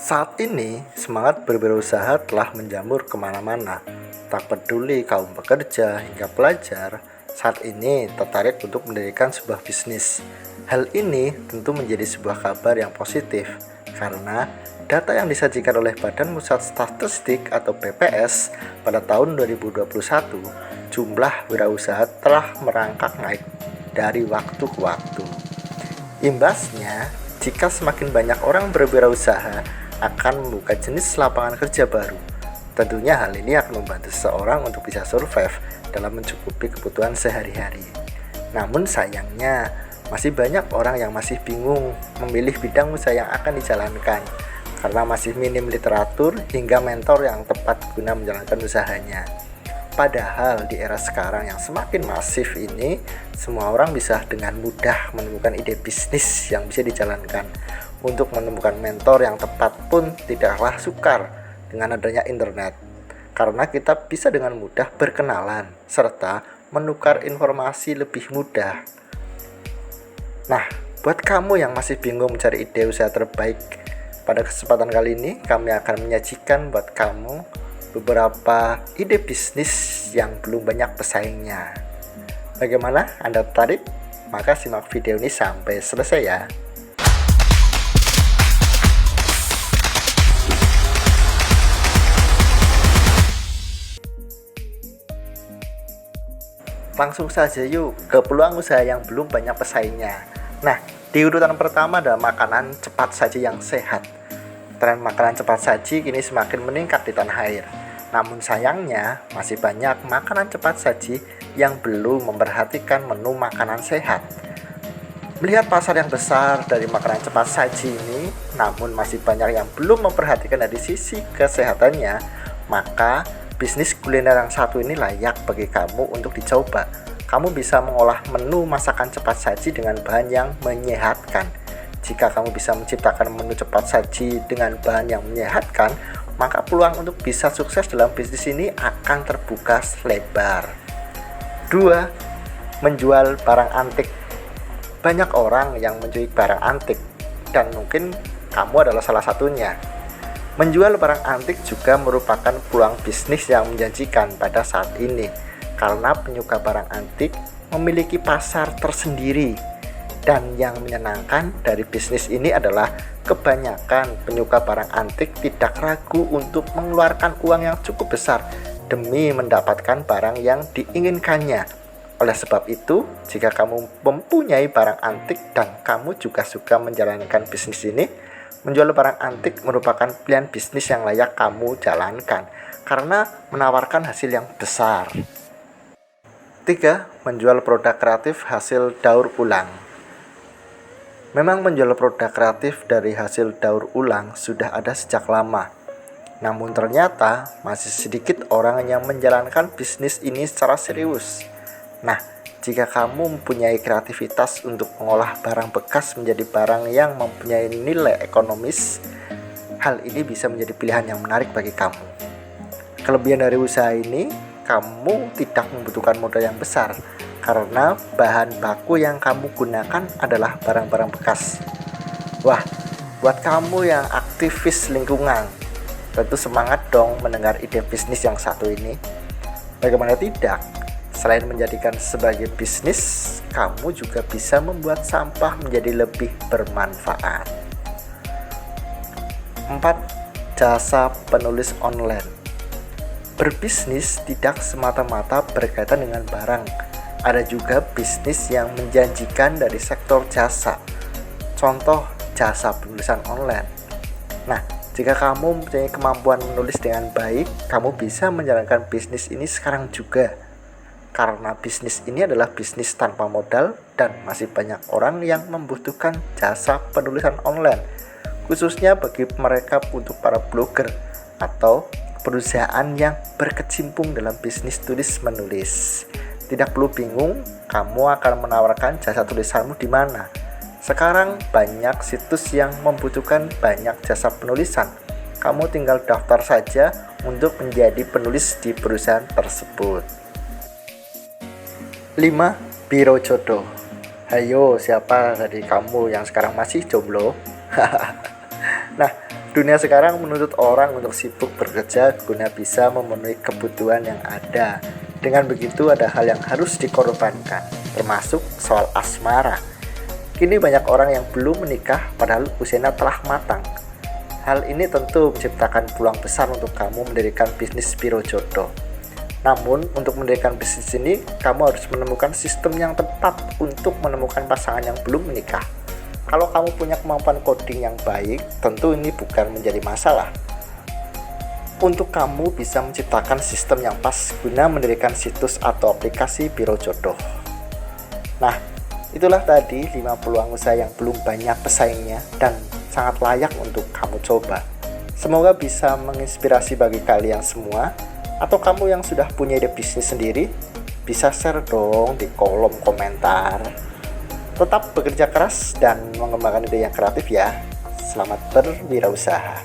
Saat ini, semangat berwirausaha telah menjamur kemana-mana. Tak peduli kaum pekerja hingga pelajar, saat ini tertarik untuk mendirikan sebuah bisnis. Hal ini tentu menjadi sebuah kabar yang positif, karena data yang disajikan oleh Badan Pusat Statistik atau BPS pada tahun 2021, jumlah wirausaha telah merangkak naik dari waktu ke waktu. Imbasnya, jika semakin banyak orang berwirausaha, akan membuka jenis lapangan kerja baru. Tentunya hal ini akan membantu seseorang untuk bisa survive dalam mencukupi kebutuhan sehari-hari. Namun sayangnya, masih banyak orang yang masih bingung memilih bidang usaha yang akan dijalankan karena masih minim literatur hingga mentor yang tepat guna menjalankan usahanya. Padahal di era sekarang yang semakin masif ini, semua orang bisa dengan mudah menemukan ide bisnis yang bisa dijalankan. Untuk menemukan mentor yang tepat pun tidaklah sukar dengan adanya internet, karena kita bisa dengan mudah berkenalan serta menukar informasi lebih mudah. Nah, buat kamu yang masih bingung mencari ide usaha terbaik, pada kesempatan kali ini kami akan menyajikan buat kamu beberapa ide bisnis yang belum banyak pesaingnya. Bagaimana? Anda tertarik? Maka simak video ini sampai selesai ya. Langsung saja yuk ke peluang usaha yang belum banyak pesaingnya. Nah, di urutan pertama ada makanan cepat saji yang sehat. Tren makanan cepat saji kini semakin meningkat di tanah air. Namun sayangnya, masih banyak makanan cepat saji yang belum memperhatikan menu makanan sehat. Melihat pasar yang besar dari makanan cepat saji ini, namun masih banyak yang belum memperhatikan dari sisi kesehatannya, maka bisnis kuliner yang satu ini layak bagi kamu untuk dicoba. Kamu bisa mengolah menu masakan cepat saji dengan bahan yang menyehatkan. Jika kamu bisa menciptakan menu cepat saji dengan bahan yang menyehatkan, maka peluang untuk bisa sukses dalam bisnis ini akan terbuka lebar. 2. Menjual barang antik. Banyak orang yang menjual barang antik, dan mungkin kamu adalah salah satunya. Menjual barang antik juga merupakan peluang bisnis yang menjanjikan pada saat ini, karena penyuka barang antik memiliki pasar tersendiri. Dan yang menyenangkan dari bisnis ini adalah kebanyakan penyuka barang antik tidak ragu untuk mengeluarkan uang yang cukup besar demi mendapatkan barang yang diinginkannya. Oleh sebab itu, jika kamu mempunyai barang antik dan kamu juga suka menjalankan bisnis ini, menjual barang antik merupakan pilihan bisnis yang layak kamu jalankan karena menawarkan hasil yang besar. 3. Menjual produk kreatif hasil daur ulang. Memang menjual produk kreatif dari hasil daur ulang sudah ada sejak lama. Namun ternyata masih sedikit orang yang menjalankan bisnis ini secara serius. Nah, jika kamu mempunyai kreativitas untuk mengolah barang bekas menjadi barang yang mempunyai nilai ekonomis, hal ini bisa menjadi pilihan yang menarik bagi kamu. Kelebihan dari usaha ini, kamu tidak membutuhkan modal yang besar, karena bahan baku yang kamu gunakan adalah barang-barang bekas. Wah, buat kamu yang aktivis lingkungan, tentu semangat dong mendengar ide bisnis yang satu ini. Bagaimana tidak? Selain menjadikan sebagai bisnis, kamu juga bisa membuat sampah menjadi lebih bermanfaat. 4. Jasa penulis online. Berbisnis tidak semata-mata berkaitan dengan barang. Ada juga bisnis yang menjanjikan dari sektor jasa. Contoh, jasa penulisan online. Nah, jika kamu mempunyai kemampuan menulis dengan baik, kamu bisa menjalankan bisnis ini sekarang juga. Karena bisnis ini adalah bisnis tanpa modal dan masih banyak orang yang membutuhkan jasa penulisan online, khususnya bagi mereka untuk para blogger atau perusahaan yang berkecimpung dalam bisnis tulis menulis. Tidak perlu bingung, kamu akan menawarkan jasa tulisanmu di mana. Sekarang banyak situs yang membutuhkan banyak jasa penulisan. Kamu tinggal daftar saja untuk menjadi penulis di perusahaan tersebut. 5. Biro jodoh. Hayo, siapa dari kamu yang sekarang masih jomblo? Nah, Dunia sekarang menuntut orang untuk sibuk bekerja guna bisa memenuhi kebutuhan yang ada. Dengan begitu ada hal yang harus dikorbankan, termasuk soal asmara. Kini banyak orang yang belum menikah padahal usianya telah matang. Hal ini tentu menciptakan peluang besar untuk kamu mendirikan bisnis biro jodoh. Namun, untuk mendirikan bisnis ini, kamu harus menemukan sistem yang tepat untuk menemukan pasangan yang belum menikah. Kalau kamu punya kemampuan coding yang baik, tentu ini bukan menjadi masalah. Untuk kamu bisa menciptakan sistem yang pas guna mendirikan situs atau aplikasi biro jodoh. Nah, itulah tadi 5 peluang usaha yang belum banyak pesaingnya dan sangat layak untuk kamu coba. Semoga bisa menginspirasi bagi kalian semua. Atau kamu yang sudah punya ide bisnis sendiri, bisa share dong di kolom komentar. Tetap bekerja keras dan mengembangkan ide yang kreatif ya. Selamat berwirausaha.